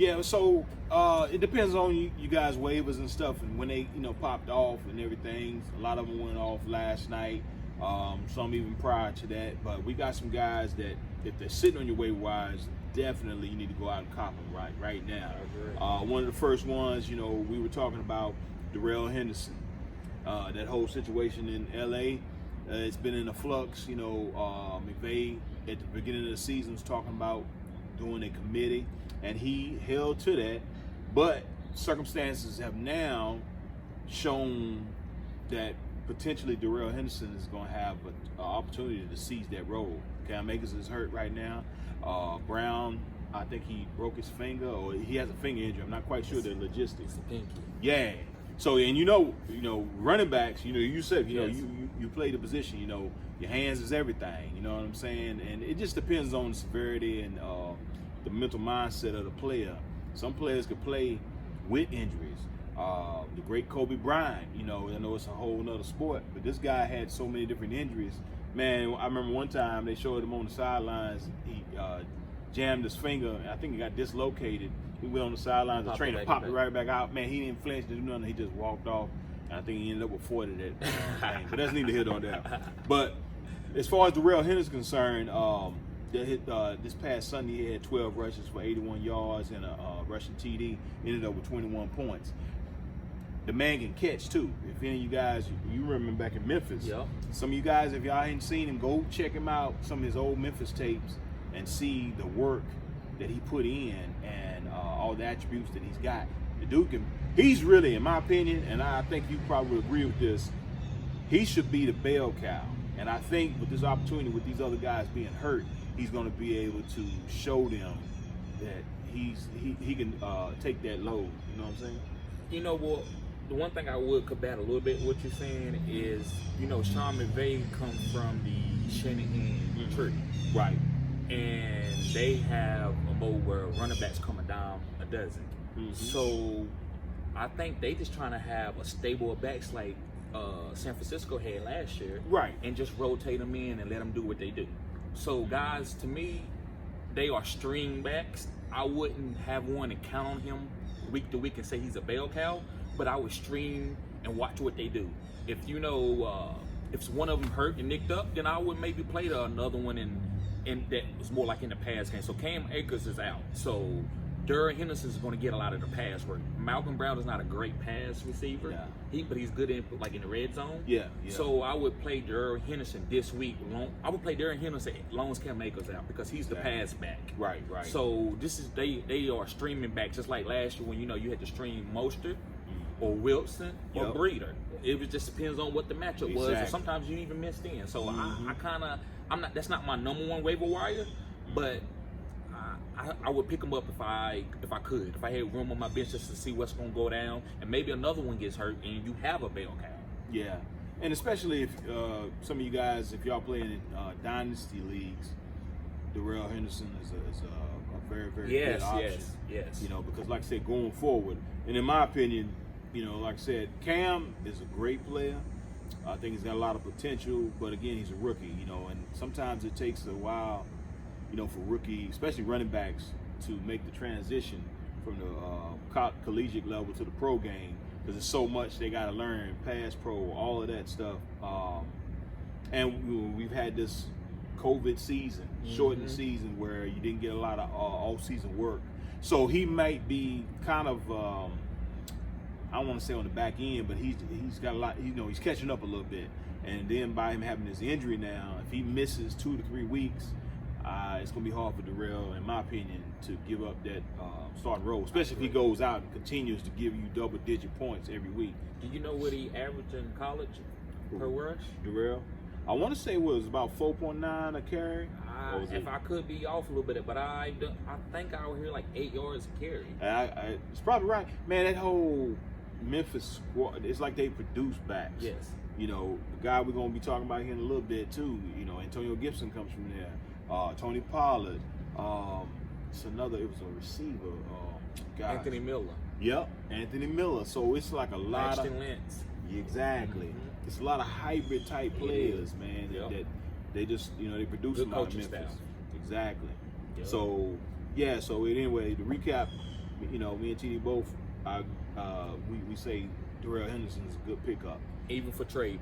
Yeah, so it depends on you guys' waivers and stuff, and when they popped off and everything. A lot of them went off last night. Some even prior to that. But we got some guys that if they're sitting on your waiver wires, definitely you need to go out and cop them right now. One of the first ones, we were talking about Darrell Henderson. That whole situation in LA, it's been in a flux. McVay at the beginning of the season was talking about doing a committee, and he held to that. But circumstances have now shown that potentially Darrell Henderson is going to have an opportunity to seize that role. Cam Akers is hurt right now. Brown, I think he broke his finger, or he has a finger injury. I'm not quite sure the logistics. It's a pinky. Yeah. So, and running backs, you said, you play the position, your hands is everything, you know what I'm saying? And it just depends on the severity and the mental mindset of the player. Some players could play with injuries. The great Kobe Bryant, I know it's a whole nother sport, but this guy had so many different injuries. Man, I remember one time they showed him on the sidelines. He jammed his finger. I think he got dislocated. He went on the sidelines. The trainer popped it right back out. Man, he didn't flinch, didn't do nothing. He just walked off. And I think he ended up with 40 that thing. But that's neither here nor there. But as far as Darrell Henderson is concerned, this past Sunday he had 12 rushes for 81 yards and a rushing TD. Ended up with 21 points. The man can catch too. If any of you guys, you remember back in Memphis, some of you guys, if y'all ain't seen him, go check him out, some of his old Memphis tapes, and see the work that he put in and all the attributes that he's got. The dude he's really, in my opinion, and I think you probably agree with this, he should be the bell cow. And I think with this opportunity, with these other guys being hurt, he's going to be able to show them that he can take that load. You know what I'm saying? The one thing I would combat a little bit what you're saying is, Sean McVay comes from the Shanahan tree. Right. And they have a mode where running backs coming down a dozen. So I think they just trying to have a stable of backs like San Francisco had last year. Right. And just rotate them in and let them do what they do. So guys, to me, they are string backs. I wouldn't have one and count on him week to week and say he's a bell cow, but I would stream and watch what they do. If if one of them hurt and nicked up, then I would maybe play another one and that was more like in the pass game. So Cam Akers is out. So Darrell Henderson is going to get a lot of the pass work. Malcolm Brown is not a great pass receiver, but he's good in the red zone. Yeah. So I would play Darrell Henderson this week. I would play Darrell Henderson as long as Cam Akers out because he's the pass back. Right. So they are streaming back just like last year when you had to stream Mostert or Wilson or Breeder. It just depends on what the matchup was. Or sometimes you even missed in. So I'm not. That's not my number one waiver wire, but I would pick them up if I could. If I had room on my bench just to see what's going to go down, and maybe another one gets hurt, and you have a bell cow. Yeah, and especially if some of you guys, if y'all play in Dynasty leagues, Darrell Henderson is a very, very good option. Yes. Because like I said, going forward, and in my opinion, like I said, Cam is a great player. I think he's got a lot of potential, but again, he's a rookie, and sometimes it takes a while, for rookie, especially running backs, to make the transition from the collegiate level to the pro game, because there's so much they got to learn, pass pro, all of that stuff. And we've had this COVID season, shortened season, where you didn't get a lot of off-season work. So he might be kind of, I don't want to say on the back end, but he's got a lot, he's catching up a little bit. And then by him having this injury now, if he misses 2 to 3 weeks, it's going to be hard for Darrell, in my opinion, to give up that starting role, especially if he goes out and continues to give you double-digit points every week. Do you know what he averaged in college per rush? Darrell? I want to say it was about 4.9 a carry. If I could be off a little bit, but I think I would hear like 8 yards a carry. It's probably right. Man, that whole Memphis squad, it's like they produce backs. Yes. The guy we're going to be talking about here in a little bit too, Antonio Gibson comes from there. Tony Pollard. It was a receiver. Anthony Miller. Yep, Anthony Miller. So it's like a lot Ashton Lentz. Exactly. It's a lot of hybrid type players, man. That they just, they produce good a lot of Memphis. Staff. Exactly. Yep. So, anyway, to recap, me and TD both, we say Darrell Henderson is a good pickup. Even for trade